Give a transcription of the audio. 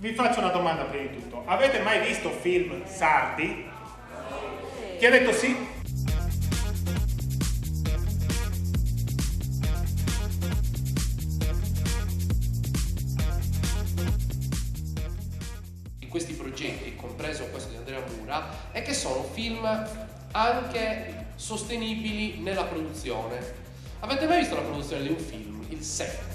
Vi faccio una domanda prima di tutto. Avete mai visto film sardi? Chi ha detto sì? Di questi progetti, compreso questo di Andrea Mura, è che sono film anche sostenibili nella produzione. Avete mai visto la produzione di un film, il set?